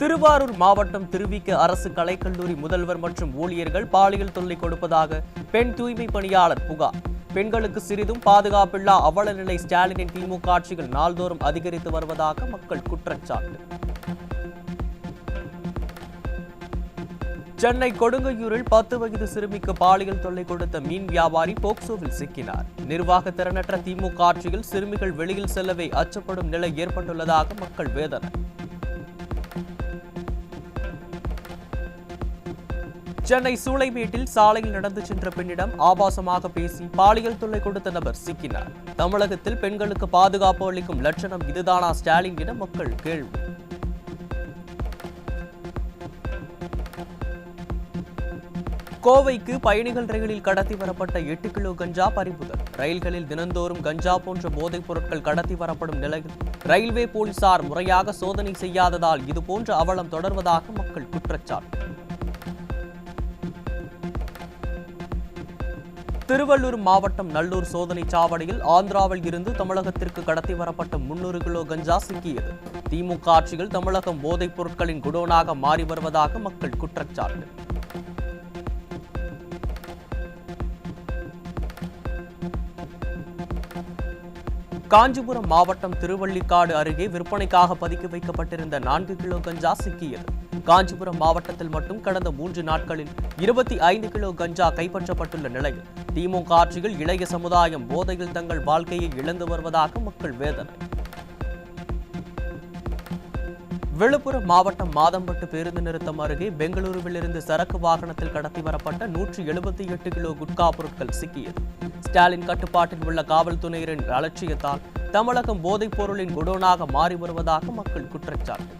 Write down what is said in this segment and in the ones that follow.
திருவாரூர் மாவட்டம் திருவிக அரசு கலைக்கல்லூரி முதல்வர் மற்றும் ஊழியர்கள் பாலியல் தொல்லை கொடுப்பதாக பெண் தூய்மை பணியாளர் புகார். பெண்களுக்கு சிறிதும் பாதுகாப்பில்லா அவல நிலை ஸ்டாலினின் திமுக ஆட்சிகள் நாள்தோறும் அதிகரித்து வருவதாக மக்கள் குற்றச்சாட்டு. சென்னை கொடுங்கையூரில் 10 வயது சிறுமிக்கு பாலியல் தொல்லை கொடுத்த மீன் வியாபாரி போக்சோவில் சிக்கினார். நிர்வாக திறனற்ற திமுக ஆட்சியில் சிறுமிகள் வெளியில் செல்லவே அச்சப்படும் நிலை ஏற்பட்டுள்ளதாக மக்கள் வேதனை. சென்னை சூளைமேட்டில் சாலையில் நடந்து சென்ற பெண்ணிடம் ஆபாசமாக பேசி பாலியல் தொல்லை கொடுத்த நபர் சிக்கினார். தமிழகத்தில் பெண்களுக்கு பாதுகாப்பு அளிக்கும் லட்சணம் இதுதானா ஸ்டாலின் என மக்கள் கேள்வி. கோவைக்கு பயணிகள் ரயிலில் கடத்தி வரப்பட்ட 8 கிலோ கஞ்சா பறிமுதல். ரயில்களில் தினந்தோறும் கஞ்சா போன்ற போதைப் பொருட்கள் கடத்தி வரப்படும் நிலையில் ரயில்வே போலீசார் முறையாக சோதனை செய்யாததால் இதுபோன்ற அவலம் தொடர்வதாக மக்கள் குற்றச்சாட்டு. திருவள்ளூர் மாவட்டம் நல்லூர் சோதனை சாவடியில் ஆந்திராவில் இருந்து தமிழகத்திற்கு கடத்தி வரப்பட்ட 300 கிலோ கஞ்சா சிக்கியது. திமுக ஆட்சியில் தமிழகம் போதைப் பொருட்களின் குடோனாக மாறி வருவதாக மக்கள் குற்றச்சாட்டு. காஞ்சிபுரம் மாவட்டம் திருவள்ளிக்காடு அருகே விற்பனைக்காக பதுக்கி வைக்கப்பட்டிருந்த 4 கிலோ கஞ்சா சிக்கியது. காஞ்சிபுரம் மாவட்டத்தில் மட்டும் கடந்த 3 நாட்களில் 25 கிலோ கஞ்சா கைப்பற்றப்பட்டுள்ள நிலையில் திமுக ஆட்சியில் இளைய சமுதாயம் போதையில் தங்கள் வாழ்க்கையை இழந்து வருவதாக மக்கள் வேதனை. விழுப்புரம் மாவட்டம் மாதம்பட்டு பேருந்து நிறுத்தம் அருகே பெங்களூருவில் இருந்து சரக்கு வாகனத்தில் கடத்தி வரப்பட்ட 178 கிலோ குட்கா பொருட்கள் சிக்கியது. ஸ்டாலின் கட்டுப்பாட்டில் உள்ள காவல்துறையினரின் அலட்சியத்தால் தமிழகம் போதைப் பொருளின் குடோனாக மாறி வருவதாக மக்கள் குற்றச்சாட்டு.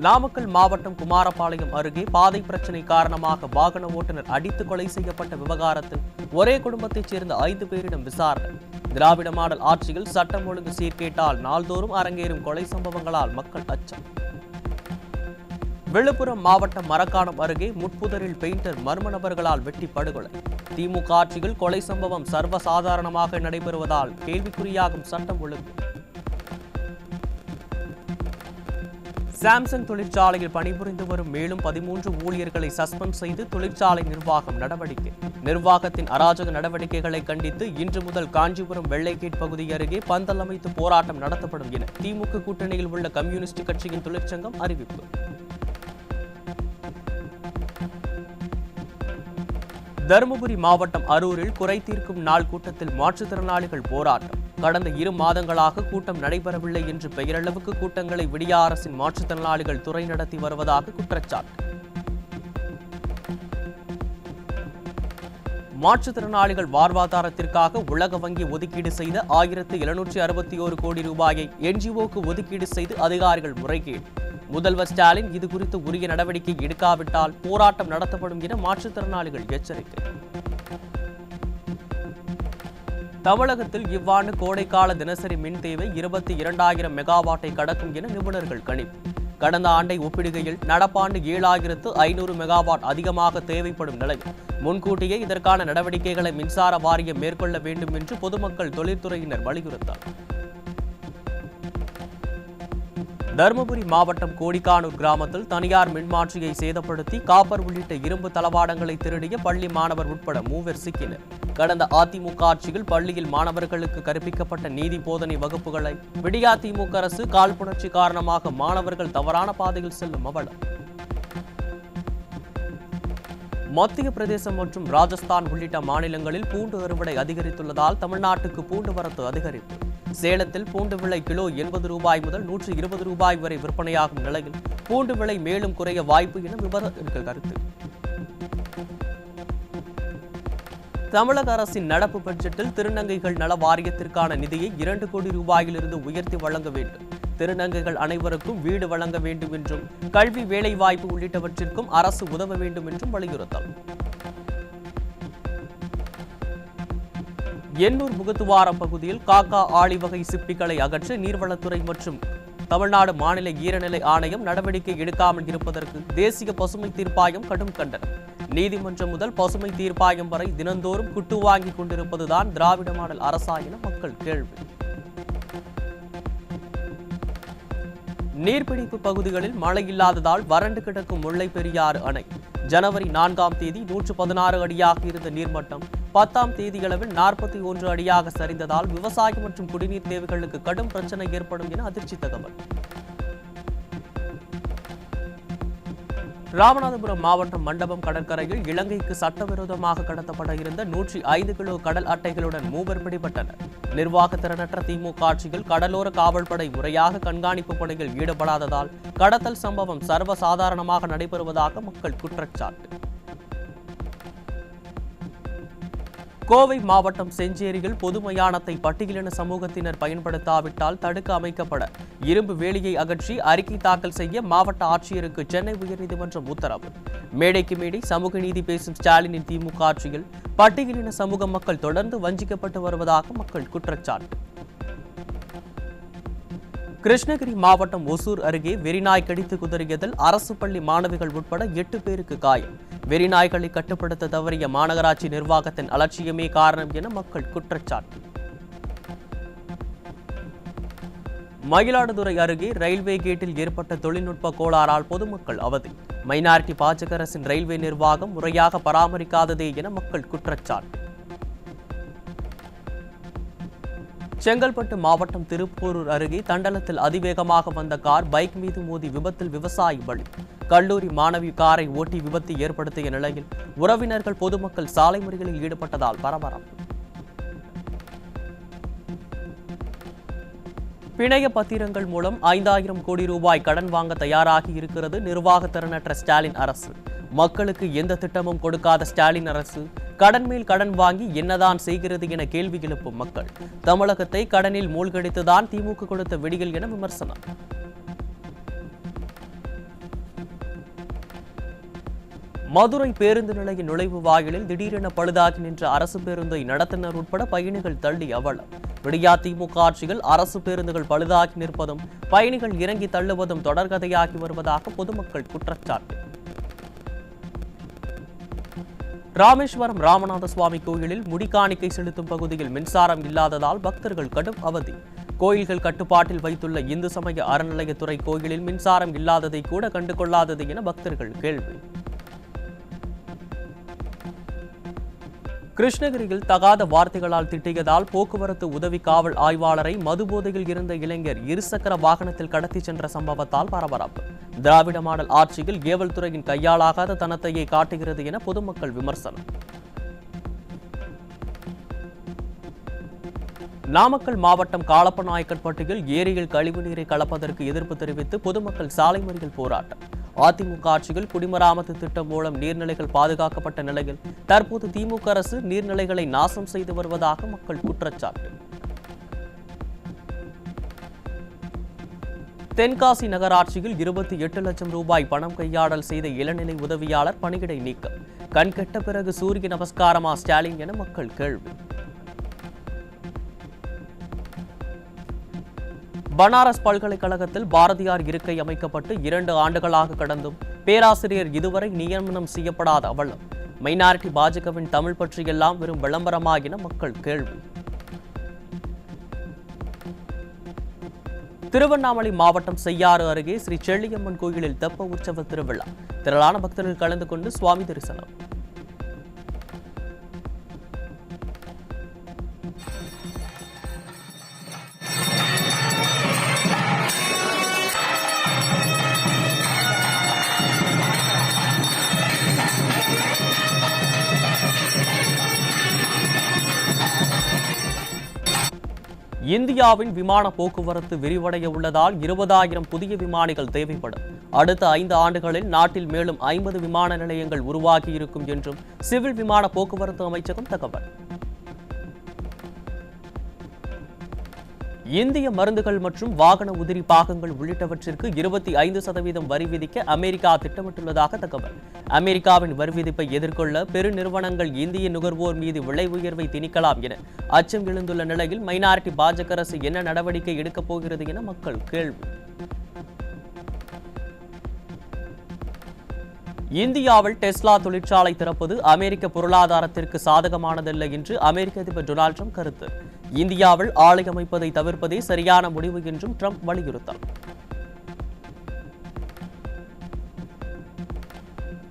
நாமக்கல் மாவட்டம் குமாரபாளையம் அருகே பாதை பிரச்சினை காரணமாக வாகன ஓட்டுநர் அடித்து கொலை செய்யப்பட்ட விவகாரத்தில் ஒரே குடும்பத்தைச் சேர்ந்த 5 பேரிடம் விசாரணை. திராவிட மாடல் ஆட்சியில் சட்டம் ஒழுங்கு சீர்கேட்டால் நாள்தோறும் அரங்கேறும் கொலை சம்பவங்களால் மக்கள் அச்சம். விழுப்புரம் மாவட்டம் மரக்காணம் அருகே முட்புதரில் பெயிண்டர் மர்ம நபர்களால் வெட்டி படுகொலை. திமுக ஆட்சியில் கொலை சம்பவம் சர்வசாதாரணமாக நடைபெறுவதால் கேள்விக்குறியாகும் சட்டம் ஒழுங்கு. சாம்சங் தொழிற்சாலையில் பணிபுரிந்து வரும் மேலும் 13 ஊழியர்களை சஸ்பெண்ட் செய்து தொழிற்சாலை நிர்வாகம் நடவடிக்கை. நிர்வாகத்தின் அராஜக நடவடிக்கைகளை கண்டித்து இன்று முதல் காஞ்சிபுரம் வெள்ளைக்கேட் பகுதி அருகே பந்தல் அமைத்து போராட்டம் நடத்தப்படும் என திமுக கூட்டணியில் உள்ள கம்யூனிஸ்ட் கட்சியின் தொழிற்சங்கம் அறிவிப்பு. தருமபுரி மாவட்டம் அரூரில் குறை தீர்க்கும் நாள் கூட்டத்தில் மாற்றுத்திறனாளிகள் போராட்டம். கடந்த 2 மாதங்களாக கூட்டம் நடைபெறவில்லை என்று பெயரளவுக்கு கூட்டங்களை விடிய அரசின் மாற்றுத்திறனாளிகள் துறை நடத்தி வருவதாக குற்றச்சாட்டு. மாற்றுத்திறனாளிகள் வாழ்வாதாரத்திற்காக உலக வங்கி ஒதுக்கீடு செய்த 1761 கோடி ரூபாயை என்ஜிஓக்கு ஒதுக்கீடு செய்து அதிகாரிகள் முறைகேடு. முதல்வர் ஸ்டாலின் இதுகுறித்து உரிய நடவடிக்கை எடுக்காவிட்டால் போராட்டம் நடத்தப்படும் என மாற்றுத்திறனாளிகள் எச்சரிக்கை. தமிழகத்தில் இவ்வாண்டு கோடைக்கால தினசரி மின் தேவை 22,000 மெகாவாட்டை கடக்கும் என நிபுணர்கள் கணிப்பு. கடந்த ஆண்டை ஒப்பிடுகையில் நடப்பாண்டு 7,500 மெகாவாட் அதிகமாக தேவைப்படும் நிலையில் முன்கூட்டியே இதற்கான நடவடிக்கைகளை மின்சார வாரியம் மேற்கொள்ள வேண்டும் என்று பொதுமக்கள் தொழில்துறையினர் வலியுறுத்தார். தருமபுரி மாவட்டம் கோடிக்கானூர் கிராமத்தில் தனியார் மின்மாற்றியை சேதப்படுத்தி காப்பர் உள்ளிட்ட இரும்பு தளவாடங்களை திருடிய பள்ளி மாணவர் உட்பட 3 சிக்கினர். கடந்த அதிமுக ஆட்சியில் பள்ளியில் மாணவர்களுக்கு கற்பிக்கப்பட்ட நீதி போதனை வகுப்புகளை விடியா திமுக அரசு காழ்ப்புணர்ச்சி காரணமாக மாணவர்கள் தவறான பாதையில் செல்லும் அவலம். மத்திய பிரதேசம் மற்றும் ராஜஸ்தான் உள்ளிட்ட மாநிலங்களில் பூண்டு அறுவடை அதிகரித்துள்ளதால் தமிழ்நாட்டுக்கு பூண்டு வரத்து அதிகரிப்பு. சேலத்தில் பூண்டு விலை கிலோ 80 ரூபாய் முதல் 120 ரூபாய் வரை விற்பனையாகும் நிலையில் பூண்டு விலை மேலும் குறைய வாய்ப்பு என விவரங்கள் கருத்து. தமிழக அரசின் நடப்பு பட்ஜெட்டில் திருநங்கைகள் நல வாரியத்திற்கான நிதியை 2 கோடி ரூபாயிலிருந்து உயர்த்தி வழங்க வேண்டும். திருநங்கைகள் அனைவருக்கும் வீடு வழங்க வேண்டும் என்றும் கல்வி வேலைவாய்ப்பு உள்ளிட்டவற்றிற்கும் அரசு உதவ வேண்டும் என்றும் வலியுறுத்தல். எண்ணூர் முகத்துவாரம் பகுதியில் காக்கா ஆளி வகை சிப்பிகளை அகற்ற நீர்வளத்துறை மற்றும் தமிழ்நாடு மாநில ஈரநிலை ஆணையம் நடவடிக்கை எடுக்காமல் இருப்பதற்கு தேசிய பசுமை தீர்ப்பாயம் கடும் கண்டனம். நீதிமன்றம் முதல் பசுமை தீர்ப்பாயம் வரை தினந்தோறும் குட்டு வாங்கி கொண்டிருப்பதுதான் திராவிட மாடல் அரசா என மக்கள் கேள்வி. நீர்பிடிப்பு பகுதிகளில் மழை இல்லாததால் வறண்டு கிடக்கும் முல்லை பெரியாறு அணை ஜனவரி 4ஆம் தேதி 116 அடியாக இருந்த நீர்மட்டம் 10ஆம் தேதியளவில் 41 அடியாக சரிந்ததால் விவசாயம் மற்றும் குடிநீர் தேவைகளுக்கு கடும் பிரச்சனை ஏற்படும் என அதிர்ச்சி தகவல். ராமநாதபுரம் மாவட்டம் மண்டபம் கடற்கரையில் இலங்கைக்கு சட்டவிரோதமாக கடத்தப்பட இருந்த 105 கிலோ கடல் அட்டைகளுடன் மூவர் பிடிபட்டனர். நிர்வாக திறனற்ற திமுக ஆட்சியில் கடலோர காவல்படை முறையாக கண்காணிப்பு பணியில் ஈடுபடாததால் கடத்தல் சம்பவம் சர்வசாதாரணமாக நடைபெறுவதாக மக்கள் குற்றச்சாட்டு. கோவை மாவட்டம் செஞ்சேரியில் பொது மயானத்தை பட்டியலின சமூகத்தினர் பயன்படுத்தாவிட்டால் தடுக்க அமைக்கப்பட இரும்பு வேலியை அகற்றி அறிக்கை தாக்கல் செய்ய மாவட்ட ஆட்சியருக்கு சென்னை உயர்நீதிமன்றம் உத்தரவு. மேடைக்கு மேடை சமூக நீதி பேசும் ஸ்டாலினின் திமுக ஆட்சியில் பட்டியலின சமூக மக்கள் தொடர்ந்து வஞ்சிக்கப்பட்டு வருவதாக மக்கள் குற்றச்சாட்டு. கிருஷ்ணகிரி மாவட்டம் ஒசூர் அருகே வெறிநாய் கடித்து குதறியதில் அரசு பள்ளி மாணவிகள் உட்பட 8 பேருக்கு காயம். வெறிநாய்களை கட்டுப்படுத்த தவறிய மாநகராட்சி நிர்வாகத்தின் அலட்சியமே காரணம் என மக்கள் குற்றச்சாட்டு. மயிலாடுதுறை அருகே ரயில்வே கேட்டில் ஏற்பட்ட தொழில்நுட்ப கோளாறால் பொதுமக்கள் அவதி. மைனாரிட்டி பாஜக அரசின் ரயில்வே நிர்வாகம் முறையாக பராமரிக்காததே என மக்கள் குற்றச்சாட்டு. செங்கல்பட்டு மாவட்டம் திருப்போரூர் அருகே தண்டலத்தில் அதிவேகமாக வந்த கார் பைக் மீது மோதி விபத்தில் விவசாயி பலி. கல்லூரி மாணவி காரை ஓட்டி விபத்து ஏற்படுத்திய நிலையில் உறவினர்கள் பொதுமக்கள் சாலை மறியலில் ஈடுபட்டதால் பரபரப்பு. பிணைய பத்திரங்கள் மூலம் 5000 கோடி ரூபாய் கடன் வாங்க தயாராகி இருக்கிறது நிர்வாக திறனற்ற ஸ்டாலின் அரசு. மக்களுக்கு எந்த திட்டமும் கொடுக்காத ஸ்டாலின் அரசு கடன் மேல் கடன் வாங்கி என்னதான் செய்கிறது என கேள்வி எழுப்பும் மக்கள். தமிழகத்தை கடனில் மூழ்கடித்துதான் திமுக கொடுத்த விடியல் என விமர்சனம். மதுரை பேருந்து நிலைய நுழைவு வாயிலில் திடீரென பழுதாகி நின்ற அரசு பேருந்தை நடத்துனர் உட்பட பயணிகள் தள்ளி அவலம். விடியா திமுக ஆட்சியில் அரசு பேருந்துகள் பழுதாகி நிற்பதும் பயணிகள் இறங்கி தள்ளுவதும் தொடர்கதையாகி வருவதாக பொதுமக்கள் குற்றச்சாட்டு. ராமேஸ்வரம் ராமநாத சுவாமி கோயிலில் முடிக்காணிக்கை செலுத்தும் பகுதியில் மின்சாரம் இல்லாததால் பக்தர்கள் கடும் அவதி. கோயில்கள் கட்டுப்பாட்டில் வைத்துள்ள இந்து சமய அறநிலையத்துறை கோயிலில் மின்சாரம் இல்லாததை கூட கண்டுகொள்ளாதது என பக்தர்கள் கேள்வி. கிருஷ்ணகிரியில் தகாத வார்த்தைகளால் திட்டியதால் போக்குவரத்து உதவி காவல் ஆய்வாளரை மதுபோதையில் இருந்த இளைஞர் இருசக்கர வாகனத்தில் கடத்தி சென்ற சம்பவத்தால் பரபரப்பு. திராவிட மாடல் ஆட்சியில் ஏவல் துறையின் கையாளாகாத தனத்தையே காட்டுகிறது என பொதுமக்கள் விமர்சனம். நாமக்கல் மாவட்டம் காளப்பநாயக்கன்பட்டியில் ஏரியில் கழிவுநீரை கலப்பதற்கு எதிர்ப்பு தெரிவித்து பொதுமக்கள் சாலை மறியல் போராட்டம். அதிமுக ஆட்சியில் குடிமராமத்து திட்டம் மூலம் நீர்நிலைகள் பாதுகாக்கப்பட்ட நிலையில் தற்போது திமுக அரசு நீர்நிலைகளை நாசம் செய்து வருவதாக மக்கள் குற்றச்சாட்டு. தென்காசி நகராட்சியில் 28 லட்சம் ரூபாய் பணம் கையாடல் செய்த இளநிலை உதவியாளர் பணியிடை நீக்கம். கண்கெட்ட பிறகு சூரிய நமஸ்காரமா ஸ்டாலின் என மக்கள் கேள்வி. பனாரஸ் பல்கலைக்கழகத்தில் பாரதியார் இருக்கை அமைக்கப்பட்டு 2 ஆண்டுகளாக கடந்தும் பேராசிரியர் இதுவரை நியமனம் செய்யப்படாத அவலம். மைனாரிட்டி பாஜகவின் தமிழ் பற்றியெல்லாம் வெறும் விளம்பரமா என மக்கள் கேள்வி. திருவண்ணாமலை மாவட்டம் செய்யாறு அருகே ஸ்ரீ செல்லியம்மன் கோயிலில் தெப்ப உற்சவ திருவிழா. திரளான பக்தர்கள் கலந்து கொண்டு சுவாமி தரிசனம். இந்தியாவின் விமான போக்குவரத்து விரிவடைய உள்ளதால் 20,000 புதிய விமானிகள் தேவைப்படும். அடுத்த 5 ஆண்டுகளில் நாட்டில் மேலும் 50 விமான நிலையங்கள் உருவாகி இருக்கும் என்றும் சிவில் விமான போக்குவரத்து அமைச்சகம் தகவல். இந்திய மருந்துகள் மற்றும் வாகன உதிரி பாகங்கள் உள்ளிட்டவற்றிற்கு 25% வரி விதிக்க அமெரிக்கா திட்டமிட்டுள்ளதாக தகவல். அமெரிக்காவின் வரி விதிப்பை எதிர்கொள்ள பெருநிறுவனங்கள் இந்திய நுகர்வோர் மீது விலை உயர்வை திணிக்கலாம் என அச்சம் எழுந்துள்ள நிலையில் மைனாரிட்டி பாஜக அரசு என்ன நடவடிக்கை எடுக்கப் போகிறது என மக்கள் கேள்வி. இந்தியாவில் டெஸ்லா தொழிற்சாலை திறப்பது அமெரிக்க பொருளாதாரத்திற்கு சாதகமானதல்ல என்று அமெரிக்க அதிபர் டொனால்ட் ட்ரம்ப் கருத்து. இந்தியாவில் ஆலை அமைப்பதை தவிர்ப்பதே சரியான முடிவு என்றும் ட்ரம்ப் வலியுறுத்தல்.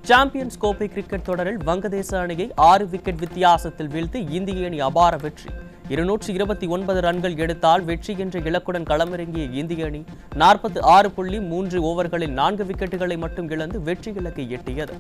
சாம்பியன்ஸ் கோப்பை கிரிக்கெட் தொடரில் வங்கதேச அணியை 6 விக்கெட் வித்தியாசத்தில் வீழ்த்தி இந்திய அணி அபார வெற்றி. 229 ரன்கள் எடுத்தால் வெற்றி என்ற இலக்குடன் களமிறங்கிய இந்திய அணி 46.3 ஓவர்களில் 4 விக்கெட்டுகளை மட்டும் இழந்து வெற்றி இலக்கை எட்டியது.